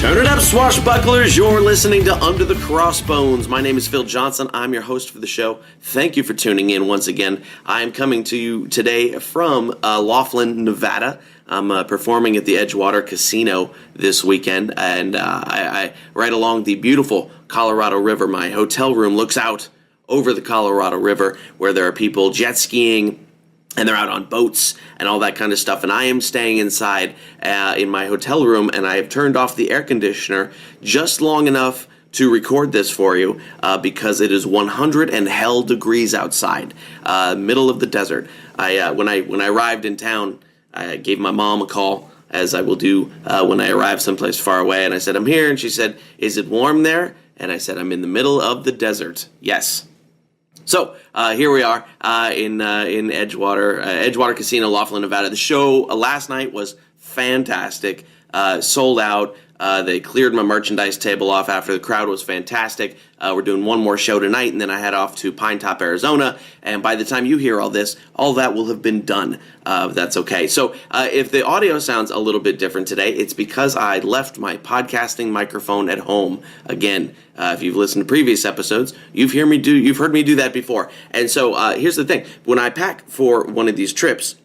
Turn it up, swashbucklers. You're listening to Under the Crossbones. My name is Phil Johnson. I'm your host for the show. Thank you for tuning in once again. I am coming to you today from Laughlin, Nevada. I'm performing at the Edgewater Casino this weekend, and I right along the beautiful Colorado River. My hotel room looks out over the Colorado River, where there are people jet skiing, and they're out on boats and all that kind of stuff. And I am staying inside in my hotel room, and I have turned off the air conditioner just long enough to record this for you because it is 100 and hell degrees outside, middle of the desert. When I arrived in town, I gave my mom a call, as I will do when I arrive someplace far away, and I said, I'm here, and she said, is it warm there? And I said, I'm in the middle of the desert. Yes. So here we are in Edgewater Casino, Laughlin, Nevada. The show last night was fantastic, sold out. They cleared my merchandise table off after. The crowd was fantastic. We're doing one more show tonight, and then I head off to Pine Top, Arizona. And by the time you hear all this, all that will have been done. That's okay. So if the audio sounds a little bit different today, it's because I left my podcasting microphone at home. Again, if you've listened to previous episodes, you've heard me do that before. And so here's the thing. When I pack for one of these trips,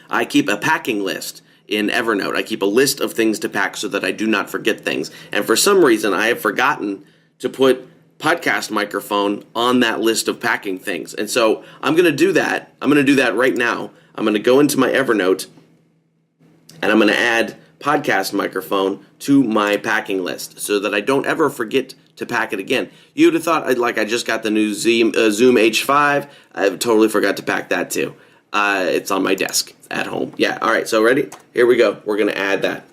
I keep a packing list in Evernote. I keep a list of things to pack so that I do not forget things. And for some reason, I have forgotten to put podcast microphone on that list of packing things. And so I'm going to do that. I'm going to do that right now. I'm going to go into my Evernote, and I'm going to add podcast microphone to my packing list so that I don't ever forget to pack it again. You'd have thought, I just got the new Zoom H5. I totally forgot to pack that too. It's on my desk at home. Yeah, all right, so ready? Here we go. We're going to add that.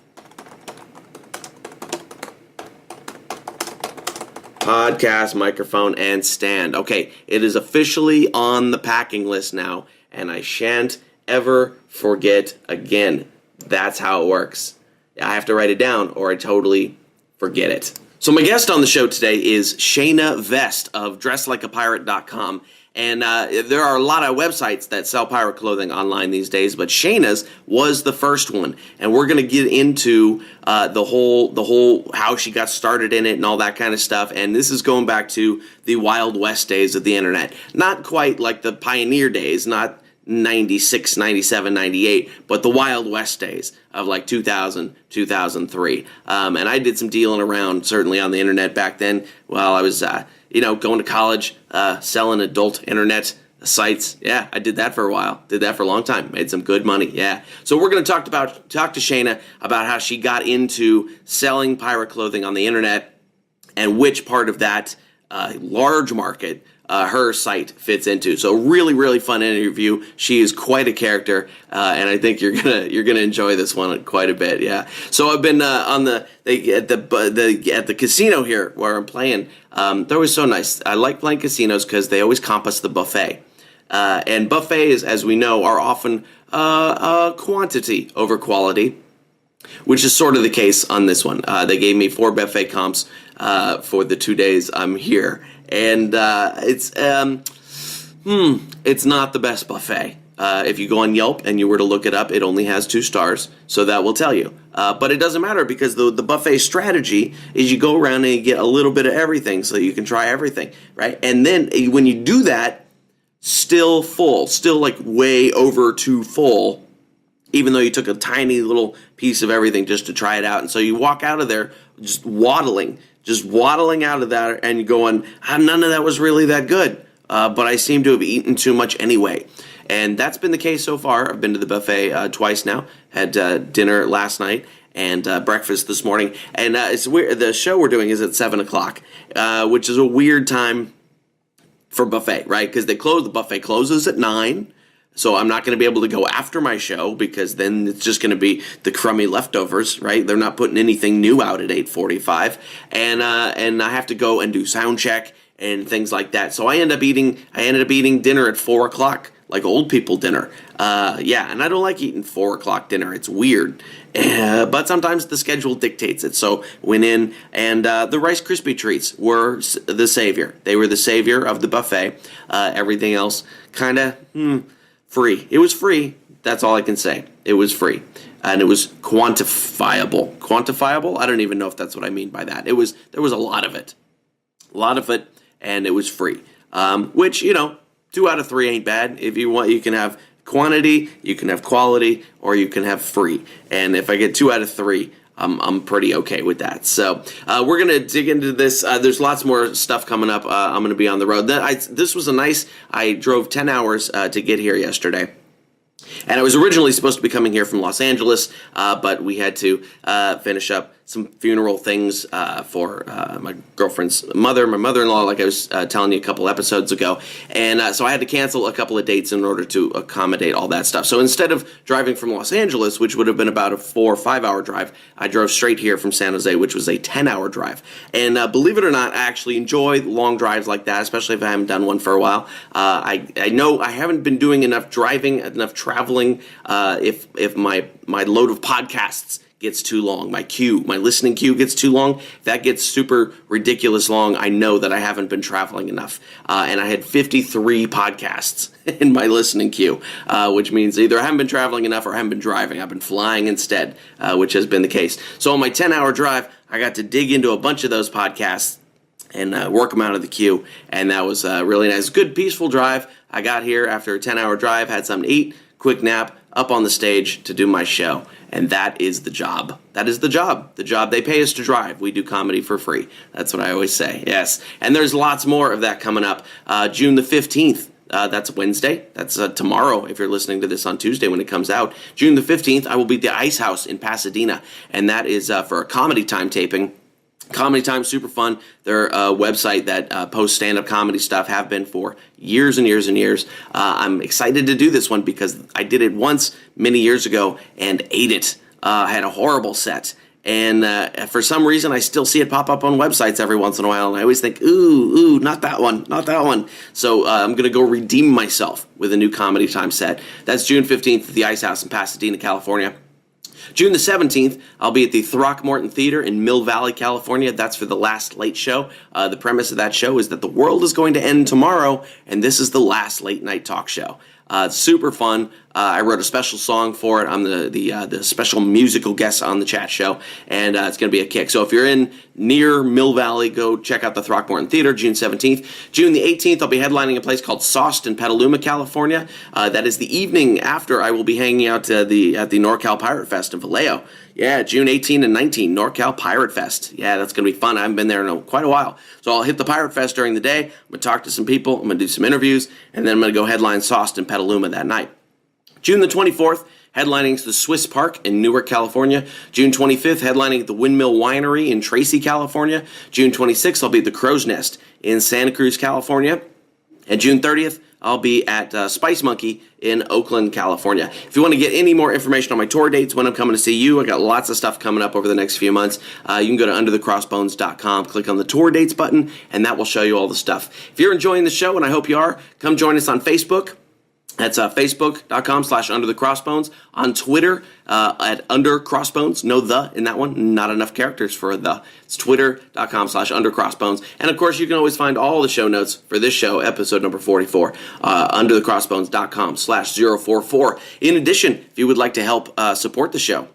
Podcast, microphone, and stand. Okay, it is officially on the packing list now, and I shan't ever forget again. That's how it works. I have to write it down, or I totally forget it. So my guest on the show today is Shayna Vest of DressLikeAPirate.com. And there are a lot of websites that sell pirate clothing online these days, but Shayna's was the first one. And we're going to get into the whole how she got started in it and all that kind of stuff. And this is going back to the Wild West days of the internet. Not quite like the pioneer days, not 96, 97, 98, but the Wild West days of like 2000, 2003. And I did some dealing around, certainly on the internet back then while I was, going to college, selling adult internet sites. Yeah, I did that for a while. Did that for a long time. Made some good money. Yeah. So we're going to talk to Shayna about how she got into selling pirate clothing on the internet and which part of that large market her site fits into. So really, really fun interview. She is quite a character, and I think you're gonna enjoy this one quite a bit. Yeah. So I've been at the casino here where I'm playing. They're always so nice. I like playing casinos because they always comp us the buffet, and buffets, as we know, are often quantity over quality, which is sort of the case on this one. They gave me 4 buffet comps for the 2 days I'm here. And it's not the best buffet. If you go on Yelp and you were to look it up, it only has 2 stars, so that will tell you. But it doesn't matter because the buffet strategy is you go around and you get a little bit of everything so you can try everything, right? And then when you do that, still full, still like way over too full, even though you took a tiny little piece of everything just to try it out. And so you walk out of there just waddling out of that and going, none of that was really that good, but I seem to have eaten too much anyway. And that's been the case so far. I've been to the buffet twice now, had dinner last night and breakfast this morning. And it's weird. The show we're doing is at 7 o'clock, which is a weird time for buffet, right? Because the buffet closes at 9. So I'm not going to be able to go after my show because then it's just going to be the crummy leftovers, right? They're not putting anything new out at 8:45, and I have to go and do sound check and things like that. So I ended up eating dinner at 4 o'clock, like old people dinner. And I don't like eating 4 o'clock dinner. It's weird, but sometimes the schedule dictates it. So went in, and the Rice Krispie treats were the savior. They were the savior of the buffet. Everything else kind of free. It was free. That's all I can say. It was free. and it was quantifiable. Quantifiable? I don't even know if that's what I mean by that. There was a lot of it. And it was free. Which, 2 out of 3 ain't bad. If you want, you can have quantity, you can have quality, or you can have free. And if I get 2 out of 3, I'm pretty okay with that. So we're going to dig into this. There's lots more stuff coming up. I'm going to be on the road. This was I drove 10 hours to get here yesterday. And I was originally supposed to be coming here from Los Angeles, but we had to finish up some funeral things for my girlfriend's mother, my mother-in-law, like I was telling you a couple episodes ago. And so I had to cancel a couple of dates in order to accommodate all that stuff. So instead of driving from Los Angeles, which would have been about a 4 or 5 hour drive, I drove straight here from San Jose, which was a 10-hour drive. And believe it or not, I actually enjoy long drives like that, especially if I haven't done one for a while. I know I haven't been doing enough driving, enough traveling, if my load of podcasts gets too long, my listening queue gets too long, that gets super ridiculous long, I know that I haven't been traveling enough. And I had 53 podcasts in my listening queue, which means either I haven't been traveling enough or I haven't been driving. I've been flying instead, which has been the case. So on my 10-hour drive, I got to dig into a bunch of those podcasts and work them out of the queue, and that was really nice. Good, peaceful drive. I got here after a 10-hour drive, had something to eat, quick nap, up on the stage to do my show. And that is the job. That is the job. The job they pay us to drive. We do comedy for free. That's what I always say. Yes. And there's lots more of that coming up. June the 15th. That's Wednesday. That's tomorrow if you're listening to this on Tuesday when it comes out. June the 15th, I will be at the Ice House in Pasadena. And that is for a Comedy Time taping. Comedy Time, super fun. They're a website that posts stand-up comedy stuff, have been for years and years and years. I'm excited to do this one because I did it once many years ago and ate it. I had a horrible set. And for some reason, I still see it pop up on websites every once in a while. And I always think, ooh, not that one, not that one. So I'm going to go redeem myself with a new Comedy Time set. That's June 15th at the Ice House in Pasadena, California. June the 17th, I'll be at the Throckmorton Theater in Mill Valley, California. That's for the Last Late Show. The premise of that show is that the world is going to end tomorrow, and this is the last late night talk show. Super fun. I wrote a special song for it. I'm the special musical guest on the chat show, and it's going to be a kick. So if you're in near Mill Valley, go check out the Throckmorton Theater, June 17th. June the 18th, I'll be headlining a place called Sauced in Petaluma, California. That is the evening after I will be hanging out at the NorCal Pirate Fest in Vallejo. Yeah, June 18 and 19, NorCal Pirate Fest. Yeah, that's going to be fun. I haven't been there in quite a while. So I'll hit the Pirate Fest during the day. I'm going to talk to some people. I'm going to do some interviews. And then I'm going to go headline Sauced in Petaluma that night. June the 24th, headlining the Swiss Park in Newark, California. June 25th, headlining at the Windmill Winery in Tracy, California. June 26th, I'll be at the Crow's Nest in Santa Cruz, California. And June 30th, I'll be at Spice Monkey in Oakland, California. If you want to get any more information on my tour dates, when I'm coming to see you, I got lots of stuff coming up over the next few months. You can go to underthecrossbones.com, click on the tour dates button, and that will show you all the stuff. If you're enjoying the show, and I hope you are, come join us on Facebook. That's facebook.com/underthecrossbones. On Twitter, at undercrossbones. No the in that one. Not enough characters for the. It's twitter.com/undercrossbones. And of course, you can always find all the show notes for this show, episode number 44, underthecrossbones.com/044. In addition, if you would like to help support the show,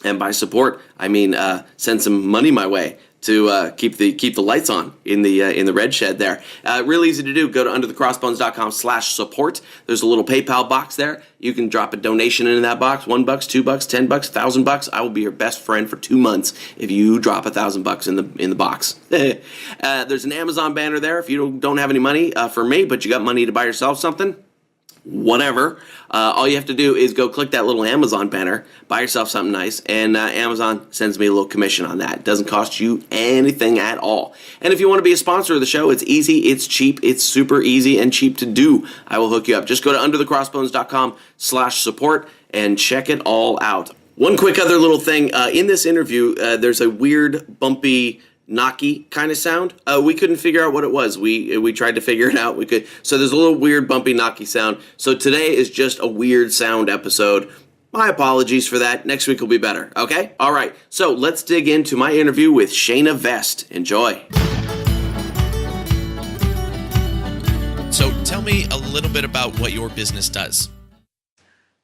and by support, I mean send some money my way to keep the lights on in the red shed there. Really easy to do. Go to underthecrossbones.com/support. There's a little PayPal box there. You can drop a donation into that box. $1, $2, $10, $1,000. I will be your best friend for 2 months if you drop $1,000 in the box. There's an Amazon banner there if you don't have any money for me, but you got money to buy yourself something. Whatever. All you have to do is go click that little Amazon banner, buy yourself something nice, and Amazon sends me a little commission on that. It doesn't cost you anything at all. And if you want to be a sponsor of the show, it's easy, it's cheap, it's super easy and cheap to do. I will hook you up. Just go to underthecrossbones.com/support and check it all out. One quick other little thing. In this interview, there's a weird, bumpy, knocky kind of sound. We couldn't figure out what it was. We tried to figure it out. So there's a little weird bumpy knocky sound. So today is just a weird sound episode. My apologies for that. Next week will be better. Okay? All right. So let's dig into my interview with Shayna Vest. Enjoy. So tell me a little bit about what your business does.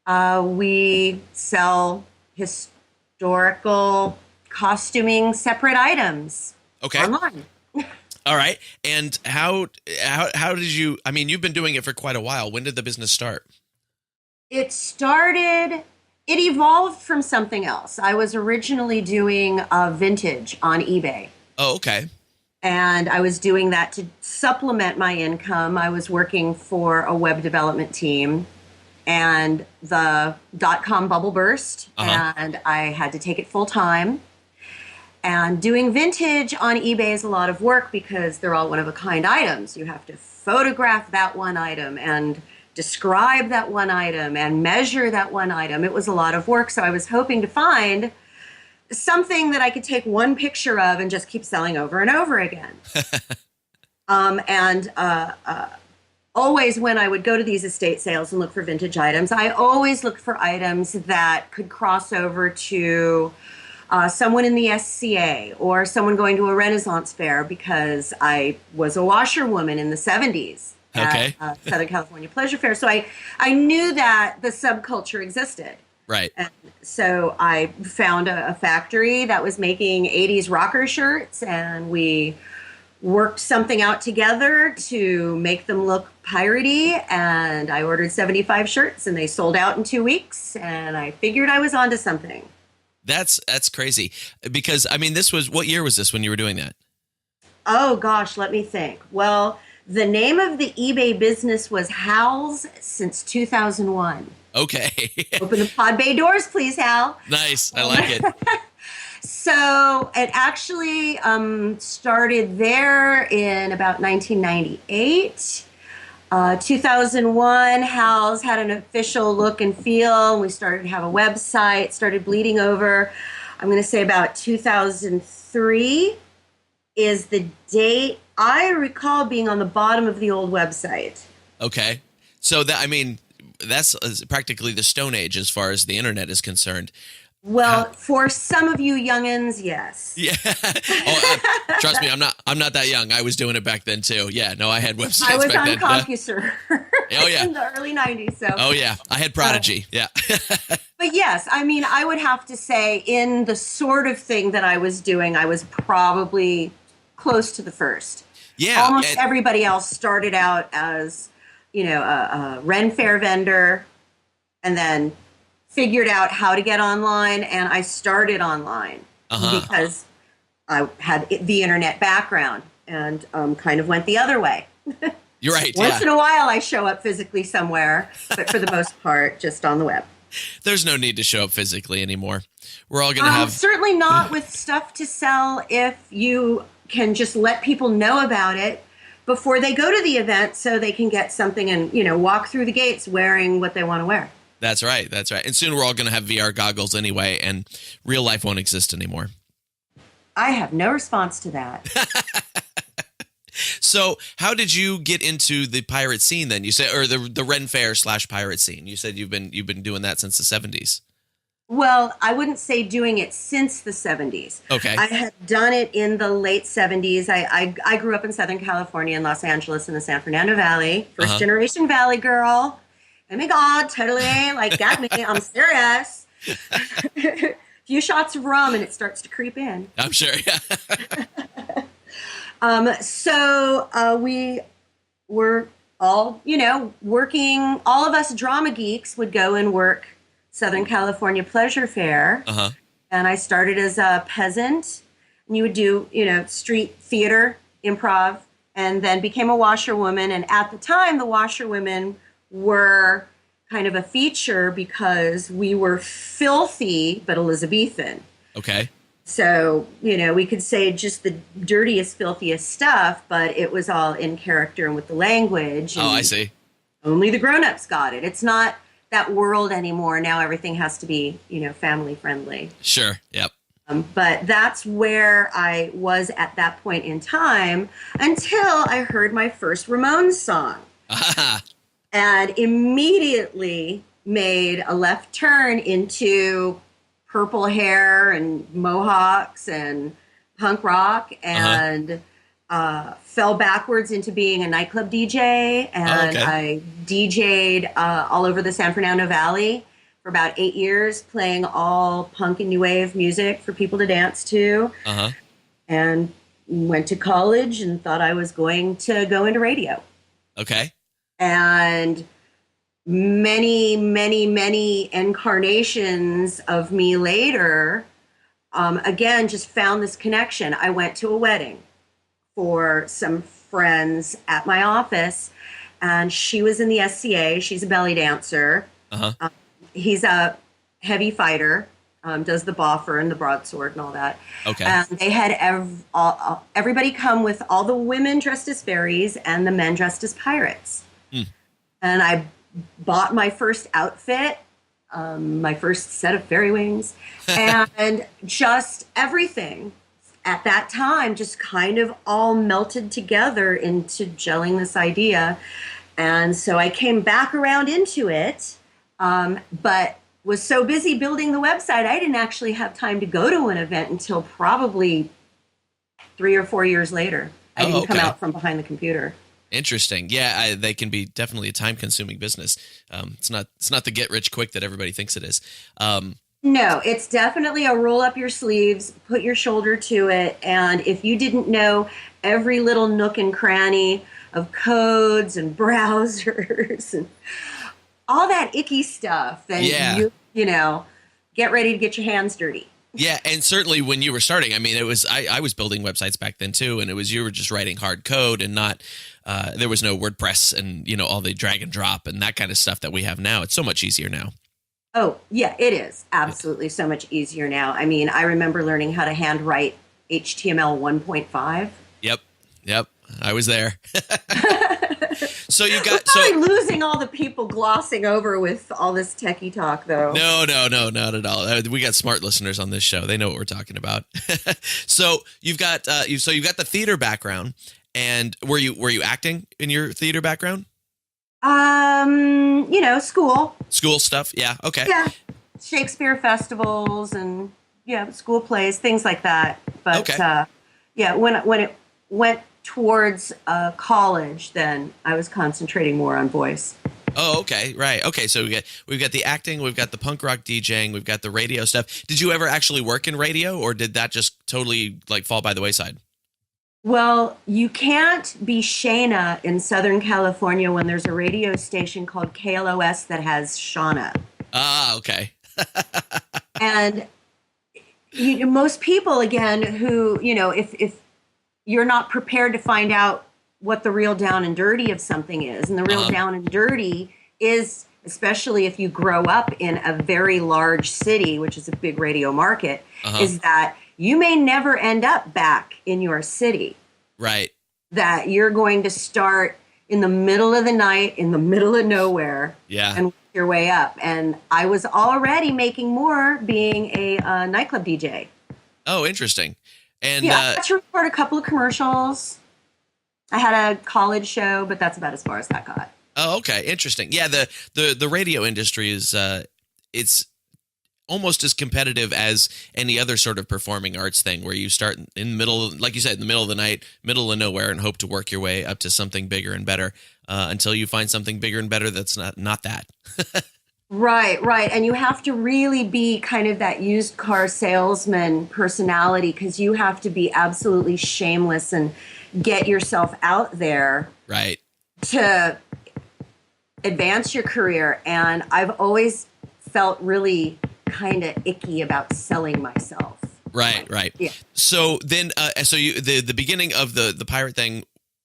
We sell historical costuming separate items Okay. online. All right. And how did you, I mean, you've been doing it for quite a while. When did the business start? It evolved from something else. I was originally doing vintage on eBay. Oh, okay. And I was doing that to supplement my income. I was working for a web development team, and the .com bubble burst, and I had to take it full time. And doing vintage on eBay is a lot of work because they're all one-of-a-kind items. You have to photograph that one item and describe that one item and measure that one item. It was a lot of work, so I was hoping to find something that I could take one picture of and just keep selling over and over again. Always when I would go to these estate sales and look for vintage items, I always looked for items that could cross over to someone in the SCA or someone going to a Renaissance fair, because I was a washerwoman in the 70s Okay. at Southern California Pleasure Fair. So I knew that the subculture existed. Right. And so I found a factory that was making 80s rocker shirts, and we worked something out together to make them look piratey, and I ordered 75 shirts and they sold out in 2 weeks, and I figured I was onto something. That's crazy, because I mean, what year was this when you were doing that? Oh gosh, let me think. Well, the name of the eBay business was Hal's since 2001. Okay. Open the pod bay doors, please, Hal. Nice. I like it. So it actually started there in about 1998. 2001, Hal's had an official look and feel. We started to have a website, started bleeding over. I'm going to say about 2003 is the date I recall being on the bottom of the old website. Okay. So that's practically the Stone Age as far as the internet is concerned. Well, for some of you youngins, yes. Yeah. Trust me, I'm not that young. I was doing it back then too. Yeah. No, I had websites I was back on then. CompuServe Oh yeah. in the early 90s. So. Oh yeah. I had Prodigy. Yeah. But yes, I mean, I would have to say in the sort of thing that I was doing, I was probably close to the first. Yeah. Almost everybody else started out as, a Ren Faire vendor, and then figured out how to get online, and I started online because I had the internet background, and kind of went the other way. You're right. Once in a while I show up physically somewhere, but for the most part, just on the web. There's no need to show up physically anymore. We're all going to have... Certainly not with stuff to sell if you can just let people know about it before they go to the event so they can get something and, walk through the gates wearing what they want to wear. That's right. That's right. And soon we're all going to have VR goggles anyway, and real life won't exist anymore. I have no response to that. So how did you get into the pirate scene then? You said, or the Ren Faire / pirate scene. You said you've been doing that since the 70s. Well, I wouldn't say doing it since the 70s. Okay. I had done it in the late 70s. I grew up in Southern California, in Los Angeles, in the San Fernando Valley. First generation Valley girl. Oh my God, totally. Got me. I'm serious. Few shots of rum and it starts to creep in. I'm sure, yeah. So we were all, working. All of us drama geeks would go and work Southern California Pleasure Fair. And I started as a peasant. And you would do, street theater, improv, and then became a washerwoman. And at the time, the washerwomen were kind of a feature because we were filthy but Elizabethan. Okay. So, we could say just the dirtiest, filthiest stuff, but it was all in character and with the language. Oh, I see. Only the grown-ups got it. It's not that world anymore. Now everything has to be, family friendly. Sure. Yep. But that's where I was at that point in time until I heard my first Ramones song. And immediately made a left turn into purple hair and mohawks and punk rock, and fell backwards into being a nightclub DJ. And I DJ'd all over the San Fernando Valley for about 8 years, playing all punk and new wave music for people to dance to. Uh-huh. And went to college and thought I was going to go into radio. Okay. And many, many, many incarnations of me later, again, just found this connection. I went to a wedding for some friends at my office, and she was in the SCA. She's a belly dancer. Uh-huh. He's a heavy fighter, does the boffer and the broadsword and all that. Okay. And they had everybody come with all the women dressed as fairies and the men dressed as pirates. And I bought my first outfit, my first set of fairy wings, and just everything at that time just kind of all melted together into gelling this idea. And so I came back around into it, but was so busy building the website, I didn't actually have time to go to an event until probably 3 or 4 years later. I didn't come out from behind the computer. Interesting. Yeah, they can be definitely a time-consuming business. It's not the get-rich-quick that everybody thinks it is. No, it's definitely a roll up your sleeves, put your shoulder to it, and if you didn't know every little nook and cranny of codes and browsers and all that icky stuff, then you know, get ready to get your hands dirty. Yeah, and certainly when you were starting, I mean, it was I was building websites back then too, and you were just writing hard code and not there was no WordPress and all the drag and drop and that kind of stuff that we have now. It's so much easier now. Oh, yeah, it is absolutely so much easier now. I mean, I remember learning how to handwrite HTML 1.5. Yep. I was there. So you got We're probably losing all the people glossing over with all this techie talk, though. No, not at all. We got smart listeners on this show. They know what we're talking about. So you've got the theater background, and were you acting in your theater background? School Stuff. Yeah. Okay. Yeah, Shakespeare festivals and school plays, things like that. But when it went towards college, then I was concentrating more on voice. Oh, okay, right. Okay, so we've got the acting, we've got the punk rock DJing, we've got the radio stuff. Did you ever actually work in radio, or did that just totally fall by the wayside? Well, you can't be Shayna in Southern California when there's a radio station called KLOS that has Shauna. Ah, okay. And most people, again, who, if you're not prepared to find out what the real down and dirty of something is. And the real down and dirty is, especially if you grow up in a very large city, which is a big radio market, is that you may never end up back in your city. Right. That you're going to start in the middle of the night, in the middle of nowhere, and work your way up. And I was already making more being a nightclub DJ. Oh, interesting. And I got to record a couple of commercials. I had a college show, but that's about as far as that got. Oh, okay, interesting. Yeah, the radio industry is it's almost as competitive as any other sort of performing arts thing, where you start in the middle, like you said, in the middle of the night, middle of nowhere, and hope to work your way up to something bigger and better until you find something bigger and better that's not that. Right. And you have to really be kind of that used car salesman personality, because you have to be absolutely shameless and get yourself out there. Right. To advance your career. And I've always felt really kind of icky about selling myself. Right. Yeah. So then, the beginning of the pirate thing,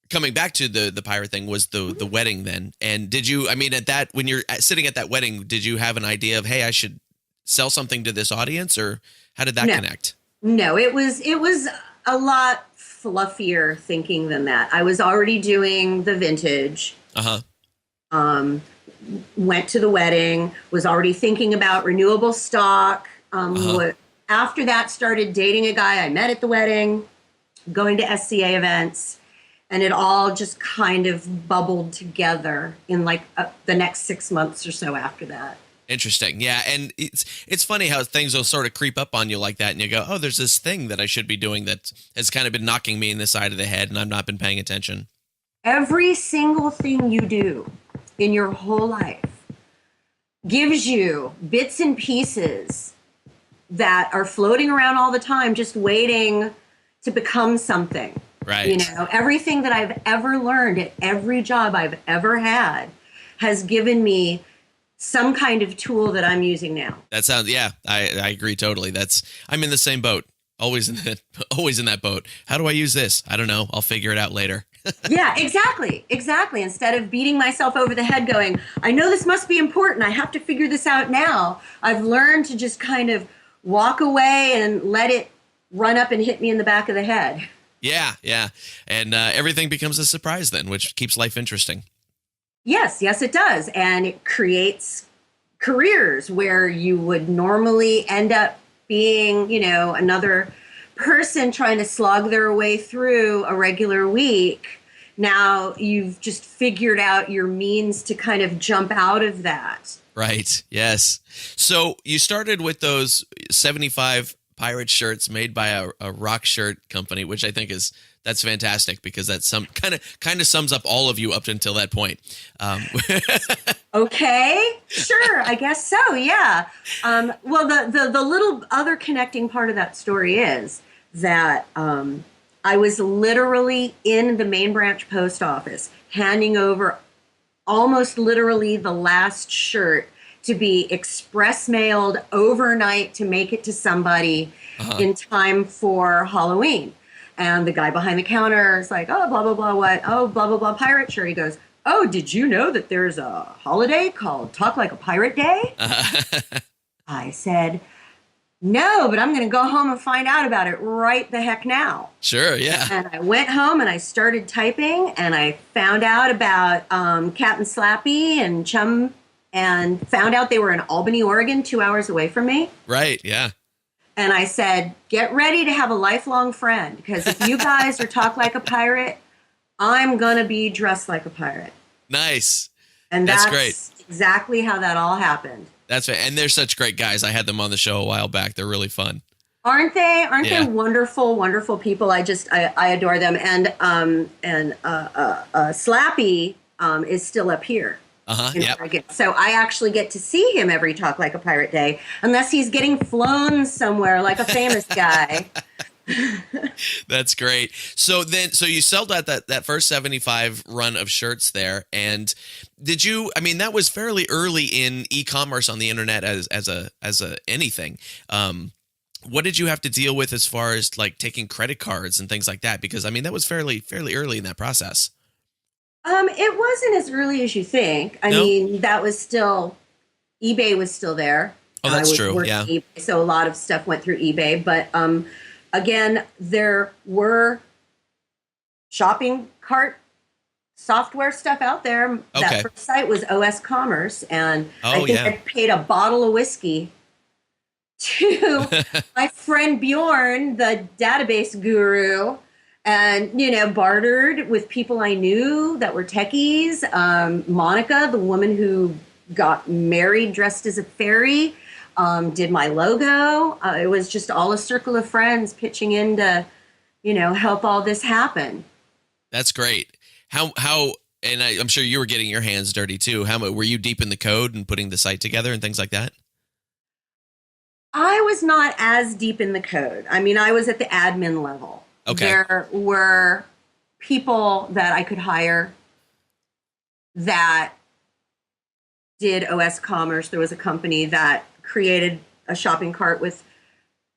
coming back to the pirate thing, was the wedding then. And did you, I mean, when you're sitting at that wedding, did you have an idea of, hey, I should sell something to this audience, or how did that connect? No, it was a lot fluffier thinking than that. I was already doing the vintage. Went to the wedding, was already thinking about renewable stock. After that, started dating a guy I met at the wedding, going to SCA events, and it all just kind of bubbled together in the next 6 months or so after that. Interesting. Yeah. And it's funny how things will sort of creep up on you like that, and you go, oh, there's this thing that I should be doing that has kind of been knocking me in the side of the head, and I've not been paying attention. Every single thing you do in your whole life gives you bits and pieces that are floating around all the time, just waiting to become something. Right. You know, everything that I've ever learned at every job I've ever had has given me some kind of tool that I'm using now. That sounds, yeah, I agree totally. I'm in the same boat. Always in that boat. How do I use this? I don't know. I'll figure it out later. Yeah, exactly. Instead of beating myself over the head going, I know this must be important, I have to figure this out now, I've learned to just kind of walk away and let it run up and hit me in the back of the head. Yeah. And everything becomes a surprise then, which keeps life interesting. Yes, it does. And it creates careers where you would normally end up being, you know, another person trying to slog their way through a regular week. Now you've just figured out your means to kind of jump out of that. Right. Yes. So you started with those 75 pirate shirts made by a rock shirt company, which I think that's fantastic because that's some kind of sums up all of you up until that point. Okay, sure, I guess so. Yeah. Well, the little other connecting part of that story is that I was literally in the main branch post office handing over almost literally the last shirt to be express mailed overnight to make it to somebody in time for Halloween. And the guy behind the counter is like, oh, blah, blah, blah, what? Oh, blah, blah, blah, pirate shirt. He goes, oh, did you know that there's a holiday called Talk Like a Pirate Day? I said, no, but I'm going to go home and find out about it right the heck now. Sure, yeah. And I went home and I started typing and I found out about Captain Slappy and Chum and found out they were in Albany, Oregon, 2 hours away from me. Right, yeah. And I said, get ready to have a lifelong friend because if you guys are Talk Like a Pirate, I'm going to be dressed like a pirate. Nice. And that's great. Exactly how that all happened. That's right. And they're such great guys. I had them on the show a while back. They're really fun. Aren't they? Aren't they wonderful, wonderful people? I adore them. And Slappy is still up here. Yep. So I actually get to see him every Talk Like a Pirate Day, unless he's getting flown somewhere like a famous guy. That's great. So you sold out that first 75 run of shirts there. And did you, I mean, that was fairly early in e-commerce on the internet as a anything. What did you have to deal with as far as like taking credit cards and things like that? Because I mean, that was fairly early in that process. It wasn't as early as you think. I mean, that was still, eBay was still there. Oh, that's true. Yeah. eBay, so a lot of stuff went through eBay, but again, there were shopping cart software stuff out there. Okay. That first site was OS Commerce, and I think yeah. I paid a bottle of whiskey to my friend Bjorn, the database guru, and, you know, bartered with people I knew that were techies. Monica, the woman who got married dressed as a fairy, did my logo. It was just all a circle of friends pitching in to, you know, help all this happen. That's great. How and I'm sure you were getting your hands dirty too. How were you deep in the code and putting the site together and things like that? I was not as deep in the code. I mean, I was at the admin level. Okay. There were people that I could hire that did OS Commerce. There was a company that created a shopping cart with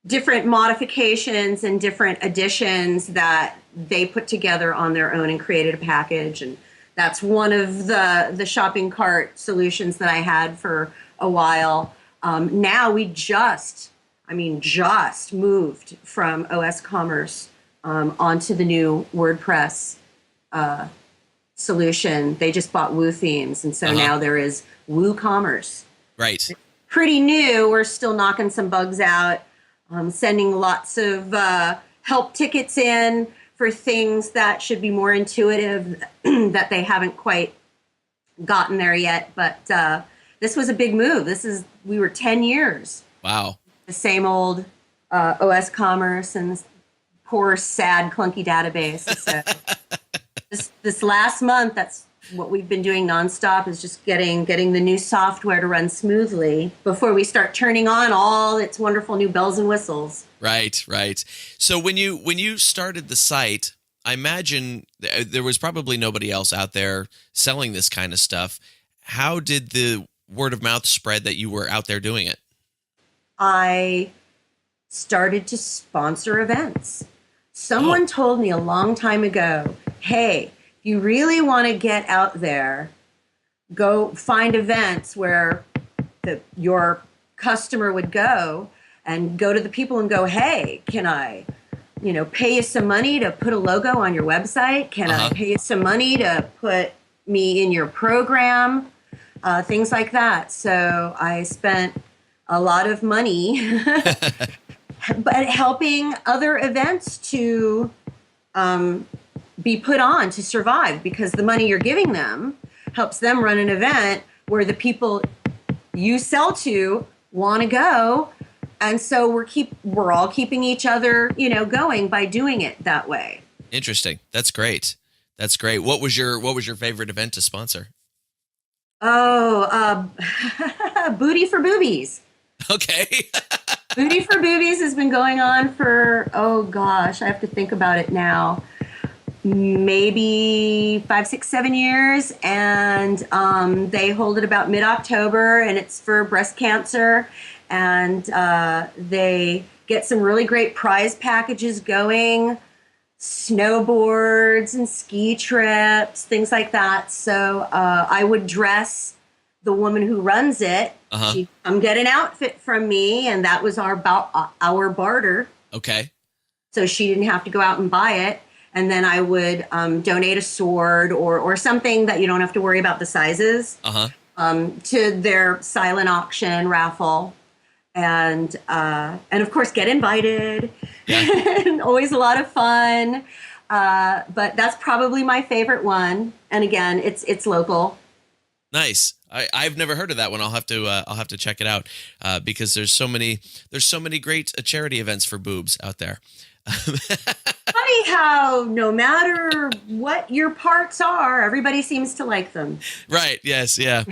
different modifications and different additions that they put together on their own and created a package. And that's one of the shopping cart solutions that I had for a while. Now we just moved from OS Commerce onto the new WordPress solution. They just bought Woo Themes, and so now there is WooCommerce. Right. Pretty new. We're still knocking some bugs out, sending lots of help tickets in for things that should be more intuitive that they haven't quite gotten there yet. But this was a big move. We were 10 years. Wow. The same old OS Commerce and poor, sad, clunky database. So this last month, that's what we've been doing nonstop is just getting the new software to run smoothly before we start turning on all its wonderful new bells and whistles. Right, right. So when you started the site, I imagine there was probably nobody else out there selling this kind of stuff. How did the word of mouth spread that you were out there doing it? I started to sponsor events. Someone told me a long time ago, hey, if you really want to get out there, go find events where your customer would go, and go to the people and go, hey, can I, pay you some money to put a logo on your website? Can I pay you some money to put me in your program? Things like that. So I spent a lot of money but helping other events to be put on to survive, because the money you're giving them helps them run an event where the people you sell to want to go. And so we're all keeping each other, going by doing it that way. Interesting. That's great. That's great. What was your favorite event to sponsor? Oh, Booty for Boobies. Okay. Booty for Boobies has been going on for, oh gosh, I have to think about it now. Maybe 5, 6, 7 years. And they hold it about mid-October, and it's for breast cancer. And they get some really great prize packages going, snowboards and ski trips, things like that. So I would dress the woman who runs it. She'd come get an outfit from me, and that was our barter. Okay. So she didn't have to go out and buy it. And then I would donate a sword or something that you don't have to worry about the sizes to their silent auction raffle. And of course get invited. And always a lot of fun. But that's probably my favorite one. And again, it's local. Nice. I've never heard of that one. I'll have to check it out because there's so many great charity events for boobs out there. Funny how no matter what your parts are, everybody seems to like them. Right. Yes. Yeah.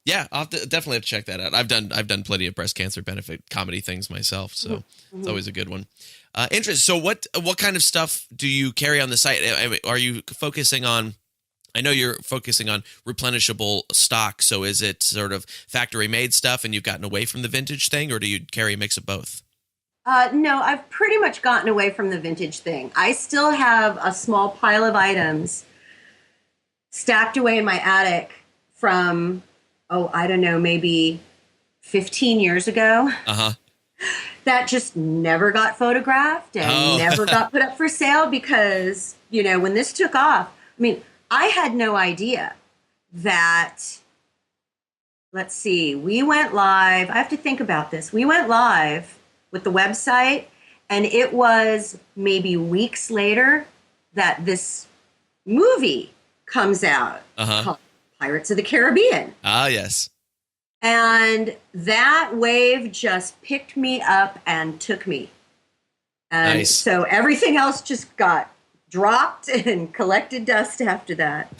Yeah, I'll definitely have to check that out. I've done plenty of breast cancer benefit comedy things myself, so it's always a good one. Interesting. So what kind of stuff do you carry on the site? Are you focusing on? I know you're focusing on replenishable stock. So is it sort of factory made stuff, and you've gotten away from the vintage thing, or do you carry a mix of both? No, I've pretty much gotten away from the vintage thing. I still have a small pile of items stacked away in my attic from, I don't know, maybe 15 years ago. That just never got photographed and never got put up for sale because, when this took off, I had no idea that, let's see, we went live. I have to think about this. We went live with the website, and it was maybe weeks later that this movie comes out called Pirates of the Caribbean. Yes. And that wave just picked me up and took me. And nice. So everything else just got dropped and collected dust after that.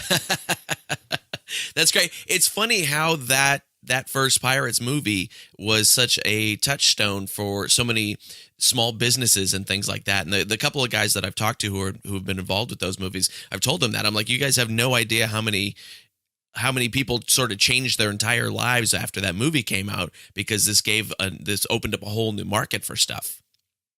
That's great. It's funny how that first Pirates movie was such a touchstone for so many small businesses and things like that. And the couple of guys that I've talked to who have been involved with those movies, I've told them that. I'm like, you guys have no idea how many people sort of changed their entire lives after that movie came out, because this opened up a whole new market for stuff.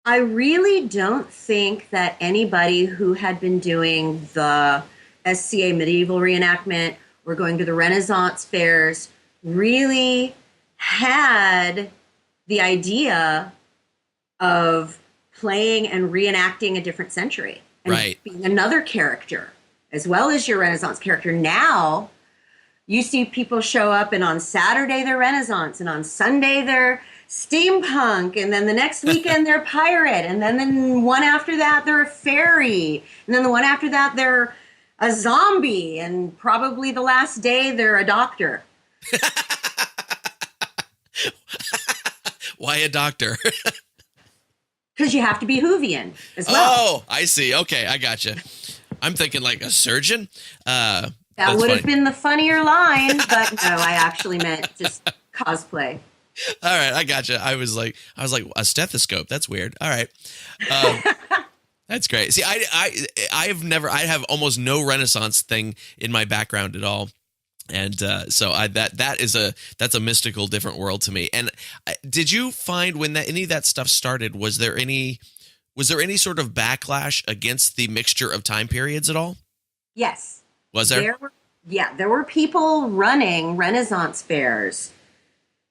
I really don't think that anybody who had been doing the SCA medieval reenactment or going to the Renaissance fairs really had the idea of playing and reenacting a different century and being another character as well as your Renaissance character. Now you see people show up, and on Saturday they're Renaissance, and on Sunday they're steampunk, and then the next weekend they're pirate, and then the one after that they're a fairy, and then the one after that they're a zombie, and probably the last day they're a doctor. Why a doctor? Because you have to be Whovian as well. Oh, I see. Okay, I gotcha. I'm thinking like a surgeon. That That's would have funny. been the funnier line, but no, I actually meant just cosplay. All right, I gotcha. I was like a stethoscope. That's weird. All right, that's great. See, I have almost no Renaissance thing in my background at all, and so that's a mystical, different world to me. And did you find when any of that stuff started, was there any sort of backlash against the mixture of time periods at all? Yes. Was there? There were people running Renaissance fairs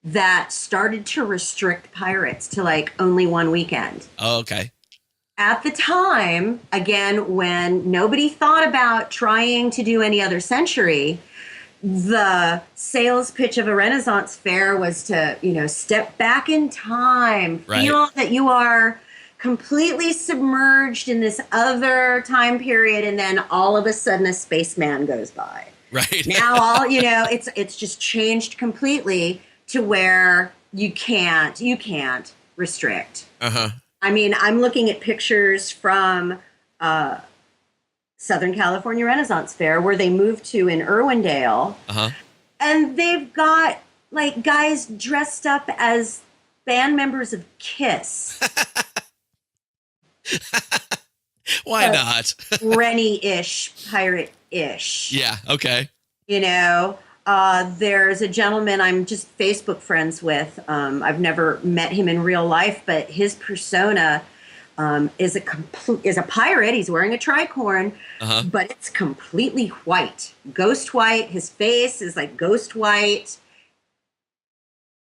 that started to restrict pirates to like only one weekend. Oh, okay. At the time, again, when nobody thought about trying to do any other century, the sales pitch of a Renaissance fair was to, step back in time, Right. feel that you are completely submerged in this other time period, and then all of a sudden a spaceman goes by. Right. Now it's just changed completely to where you can't restrict. Uh-huh. I mean, I'm looking at pictures from Southern California Renaissance Fair where they moved to in Irwindale. Uh-huh. And they've got like guys dressed up as band members of Kiss. Why not? Rennie-ish, pirate-ish. Yeah, okay. There's a gentleman I'm just Facebook friends with. I've never met him in real life, but his persona is a pirate. He's wearing a tricorn, but it's completely white, ghost white. His face is like ghost white.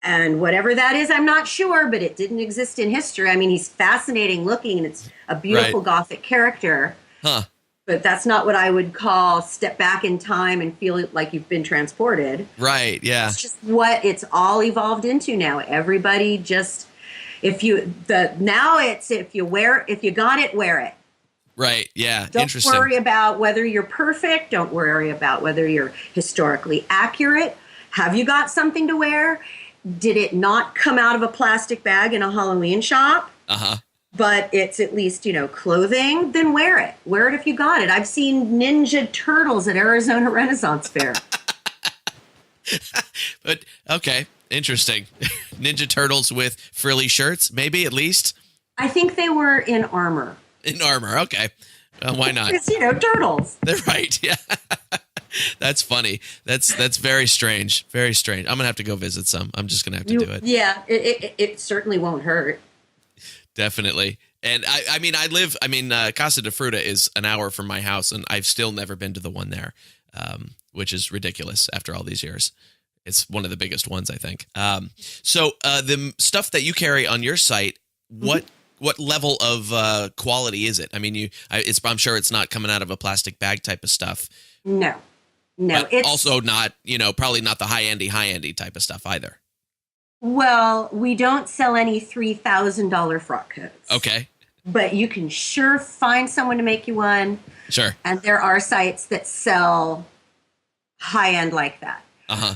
And whatever that is, I'm not sure, but it didn't exist in history. I mean, he's fascinating looking, and it's a beautiful Gothic character. Huh. But that's not what I would call step back in time and feel it like you've been transported. Right, yeah. It's just what it's all evolved into now. Everybody just, if you got it, wear it. Right, yeah. Don't Interesting. worry about whether you're perfect. Don't worry about whether you're historically accurate. Have you got something to wear? Did it not come out of a plastic bag in a Halloween shop? Uh-huh. But it's at least, clothing, then wear it. Wear it if you got it. I've seen Ninja Turtles at Arizona Renaissance Fair. But, okay, interesting. Ninja Turtles with frilly shirts, maybe at least? I think they were in armor. In armor, okay. Why not? It's, turtles. They're right, yeah. That's funny. That's very strange. Very strange. I'm going to have to go visit some. I'm just going to have to do it. Yeah, it certainly won't hurt. Definitely. And Casa de Fruta is an hour from my house, and I've still never been to the one there, which is ridiculous after all these years. It's one of the biggest ones, I think. So the stuff that you carry on your site, what level of quality is it? I mean, I'm sure it's not coming out of a plastic bag type of stuff. No, But it's also not, probably not the high-endy type of stuff either. Well, we don't sell any $3,000 frock coats. Okay. But you can sure find someone to make you one. Sure. And there are sites that sell high-end like that. Uh-huh.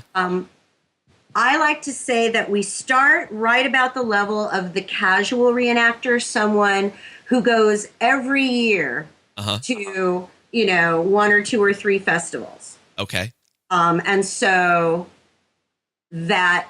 I like to say that we start right about the level of the casual reenactor, someone who goes every year to, one or two or three festivals. Okay. And so that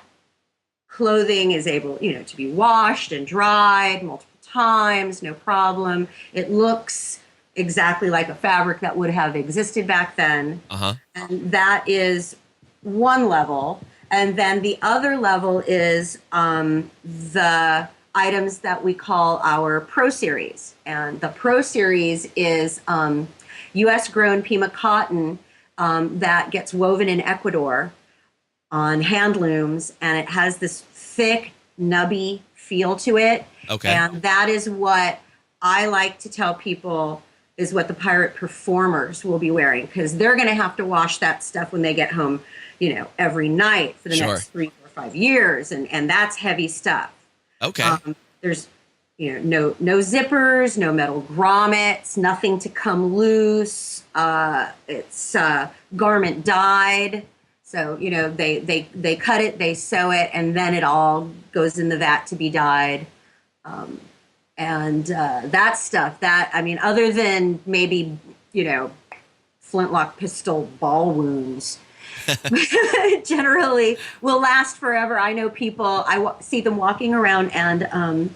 clothing is able, to be washed and dried multiple times, no problem. It looks exactly like a fabric that would have existed back then. Uh-huh. And that is one level. And then the other level is the items that we call our Pro Series. And the Pro Series is U.S. grown Pima cotton that gets woven in Ecuador on hand looms, and it has this thick, nubby feel to it. Okay. And that is what I like to tell people is what the pirate performers will be wearing, because they're going to have to wash that stuff when they get home, every night for the next 3, 4, 5 years, and that's heavy stuff. Okay. There's no zippers, no metal grommets, nothing to come loose. It's garment dyed. So, they cut it, they sew it, and then it all goes in the vat to be dyed. And that stuff, other than maybe, flintlock pistol ball wounds. Generally will last forever. I know people, see them walking around, and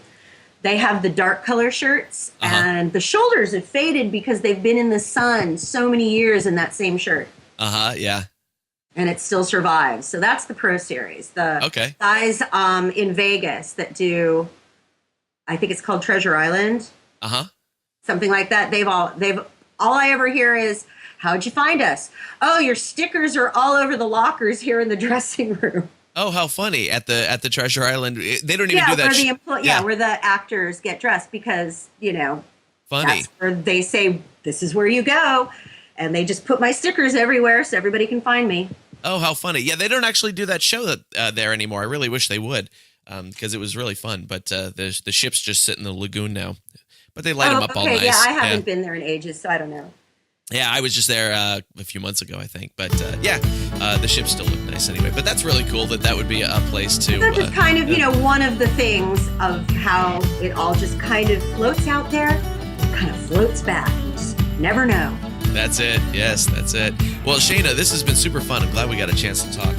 they have the dark color shirts, and the shoulders have faded because they've been in the sun so many years in that same shirt. Yeah. And it still survives. So that's the Pro Series. The guys in Vegas that do, I think it's called Treasure Island. Something like that. All I ever hear is, how'd you find us? Oh, your stickers are all over the lockers here in the dressing room. Oh, how funny. At the Treasure Island. They don't even do that. Where the actors get dressed, because, funny. That's where they say, this is where you go. And they just put my stickers everywhere so everybody can find me. Oh, how funny. Yeah, they don't actually do that show there anymore. I really wish they would, because it was really fun. But the ships just sit in the lagoon now. But they light them up all nice. Yeah, I haven't been there in ages, so I don't know. Yeah, I was just there a few months ago, I think. But the ships still look nice anyway. But that's really cool that would be a place to... That's just kind of, one of the things of how it all just kind of floats out there, kind of floats back. You just never know. That's it. Yes, that's it. Well, Shayna, this has been super fun. I'm glad we got a chance to talk.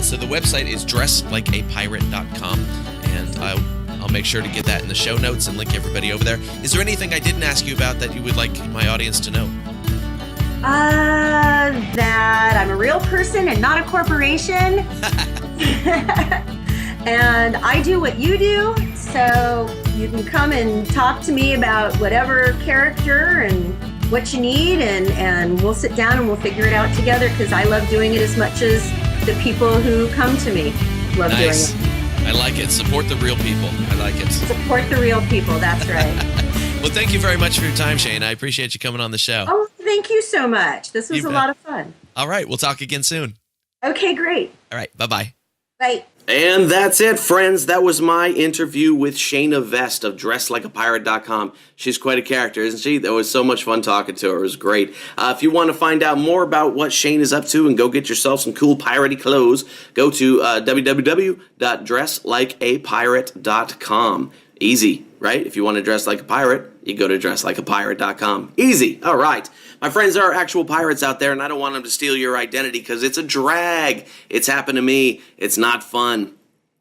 So the website is dresslikeapirate.com, and I'll make sure to get that in the show notes and link everybody over there. Is there anything I didn't ask you about that you would like my audience to know? That I'm a real person and not a corporation. And I do what you do, so you can come and talk to me about whatever character and what you need, and we'll sit down and we'll figure it out together, because I love doing it as much as the people who come to me love doing it. I like it. Support the real people. I like it. Support the real people. That's right. Well, thank you very much for your time, Shayna. I appreciate you coming on the show. Oh, thank you so much. This was a lot of fun. All right. We'll talk again soon. Okay, great. All right. Bye-bye. Bye. And that's it, friends. That was my interview with Shayna Vest of dresslikeapirate.com. She's quite a character, isn't she? That was so much fun talking to her. It was great. If you want to find out more about what Shayna is up to and go get yourself some cool piratey clothes, go to www.dresslikeapirate.com. Easy, right? If you want to dress like a pirate, you go to dresslikeapirate.com. Easy. All right. My friends, there are actual pirates out there, and I don't want them to steal your identity because it's a drag. It's happened to me. It's not fun.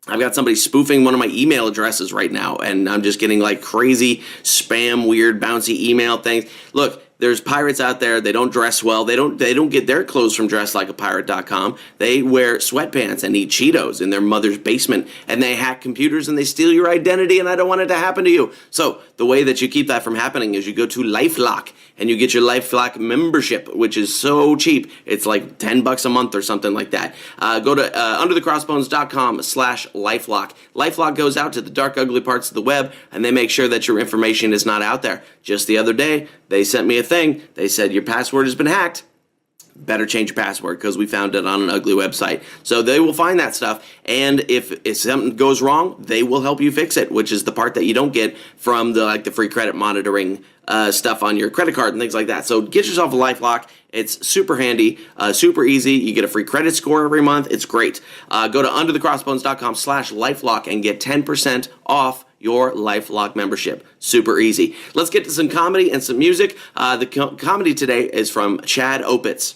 I've got somebody spoofing one of my email addresses right now, and I'm just getting like crazy spam, weird, bouncy email things. Look, there's pirates out there. They don't dress well. They don't get their clothes from dresslikeapirate.com. They wear sweatpants and eat Cheetos in their mother's basement, and they hack computers and they steal your identity, and I don't want it to happen to you. So the way that you keep that from happening is you go to LifeLock and you get your LifeLock membership, which is so cheap. It's like $10 a month or something like that. Go to underthecrossbones.com/LifeLock. LifeLock goes out to the dark, ugly parts of the web, and they make sure that your information is not out there. Just the other day, they sent me a thing. They said, your password has been hacked. Better change your password because we found it on an ugly website. So they will find that stuff, and if something goes wrong, they will help you fix it, which is the part that you don't get from the free credit monitoring stuff on your credit card and things like that. So get yourself a LifeLock. It's super handy, super easy. You get a free credit score every month. It's great. Go to underthecrossbones.com/LifeLock and get 10% off your LifeLock membership. Super easy. Let's get to some comedy and some music. The comedy today is from Chad Opitz.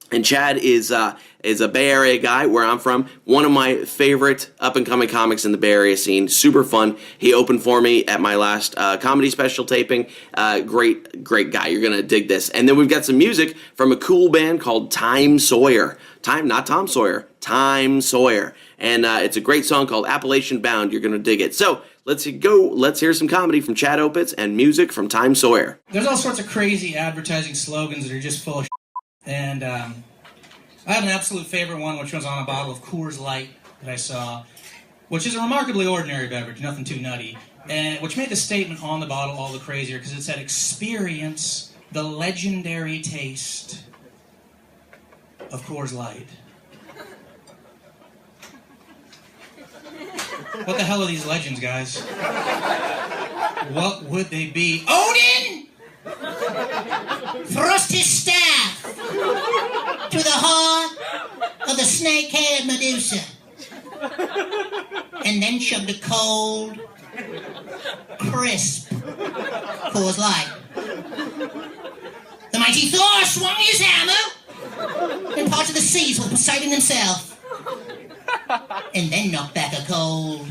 And Chad is a Bay Area guy where I'm from. One of my favorite up-and-coming comics in the Bay Area scene. Super fun. He opened for me at my last comedy special taping. Great guy. You're going to dig this. And then we've got some music from a cool band called Time Sawyer. Not Tom Sawyer. Time Sawyer. And it's a great song called Appalachian Bound. You're going to dig it. So let's hear some comedy from Chad Opitz and music from Time Sawyer. There's all sorts of crazy advertising slogans that are just full of and I have an absolute favorite one, which was on a bottle of Coors Light that I saw, which is a remarkably ordinary beverage, nothing too nutty, and which made the statement on the bottle all the crazier because it said, experience the legendary taste of Coors Light. What the hell are these legends, guys? What would they be? Odin! Thrust his staff to the heart of the snake-haired Medusa, and then shoved a cold, crisp Coors Light. The Mighty Thor swung his hammer and parted the seas with Poseidon himself. And then knocked back a cold,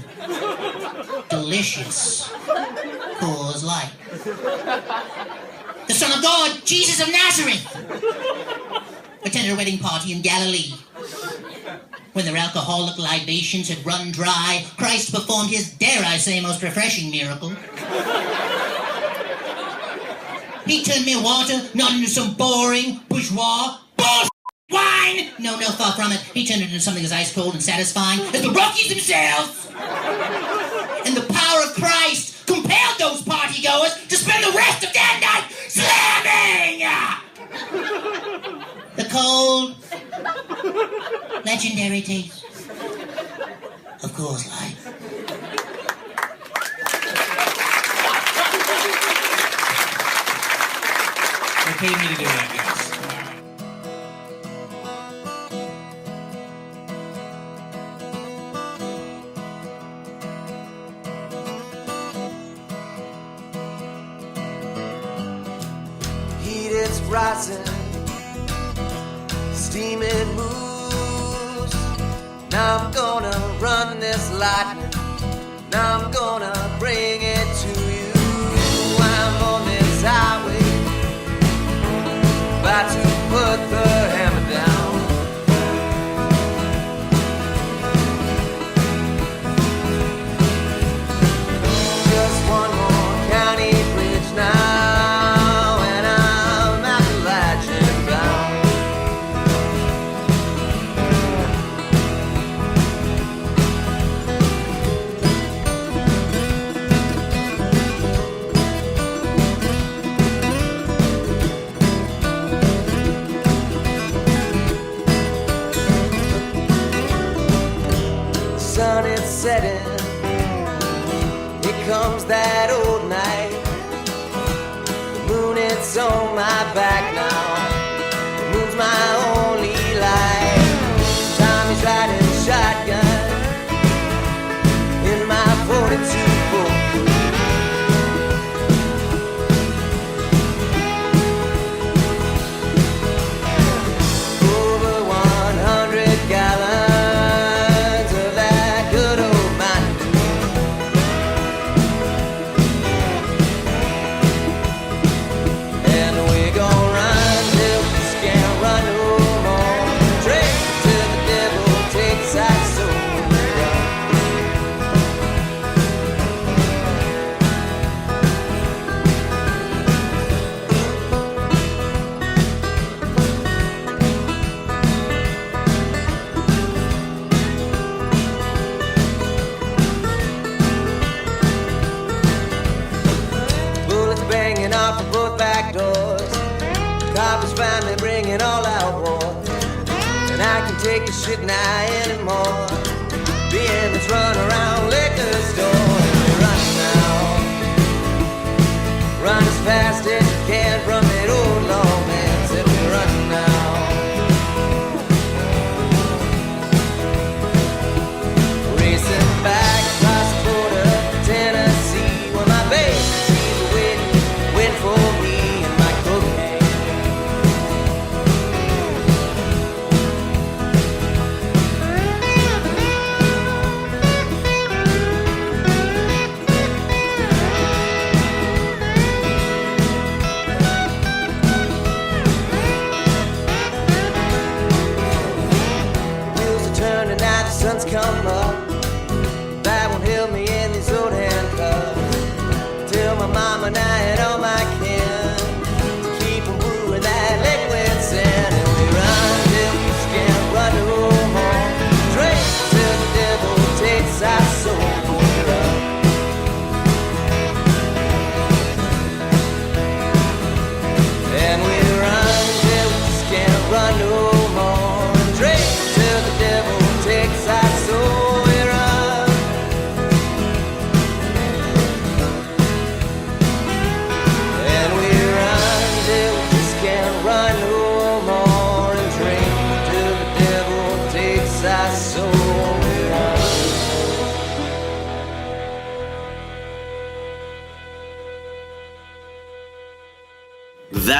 delicious Coors Light. The Son of God, Jesus of Nazareth, attended a wedding party in Galilee. When their alcoholic libations had run dry, Christ performed his, dare I say, most refreshing miracle. He turned mere water not into some boring, bourgeois, bullshit wine. No, far from it. He turned it into something as ice cold and satisfying as the Rockies themselves. And the power of Christ compelled those partygoers to spend the rest of their night slamming the cold, legendary taste of Coors Light. They paid me to do that, guys. Heat is rising, steaming moves. Now I'm gonna run this lightning. Now I'm gonna bring it to you. I'm on this highway, about to put the hammer down. Just one more county bridge now, and I'm Appalachian bound. The sun is setting, here comes that old night. The moon, it's on my back now. The moon's my only light. Tommy's riding shotgun in my 42 book. Over 100 gallons of that good old Mountain Dew. And we gon' run till we just can't run no more. Drink till the devil takes our soul. Bullets banging off of both back doors. Cops finally bringing all out war. And I can take the shit now anymore. Being this run around liquor store. And we run now. Run as fast as you can from that old lawman. Said we run now. Racing back across the border to Tennessee, where my baby she's waiting for me and my cocaine. Wheels are turning now, the sun's come up. That won't help me in these old handcuffs. Tell my mama now and all my kin to keep on brewing that liquid sin. And we run till we just can't run no more. Drink till the devil takes our soul. We run. And we run till we just can't run no more. Drink till the devil takes our soul.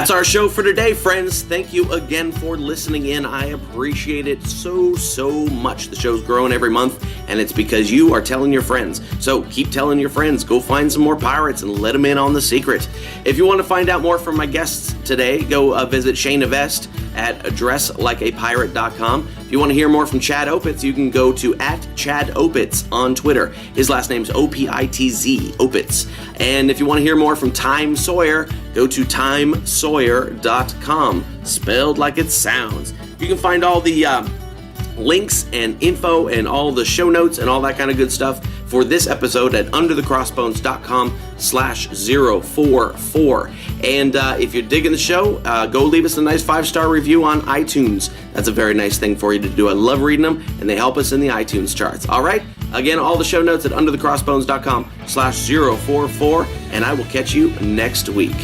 That's our show for today, friends. Thank you again for listening in. I appreciate it so much. The show's growing every month, and it's because you are telling your friends. So keep telling your friends. Go find some more pirates and let them in on the secret. If you want to find out more from my guests today, go visit Shayna Vest at dresslikeapirate.com. If you want to hear more from Chad Opitz, you can go to @ChadOpitz on Twitter. His last name's Opitz, Opitz. And if you want to hear more from Time Sawyer, go to timesawyer.com, spelled like it sounds. You can find all the links and info and all the show notes and all that kind of good stuff for this episode at underthecrossbones.com/044. And if you're digging the show, go leave us a nice 5-star review on iTunes. That's a very nice thing for you to do. I love reading them, and they help us in the iTunes charts. All right? Again, all the show notes at underthecrossbones.com/044, and I will catch you next week.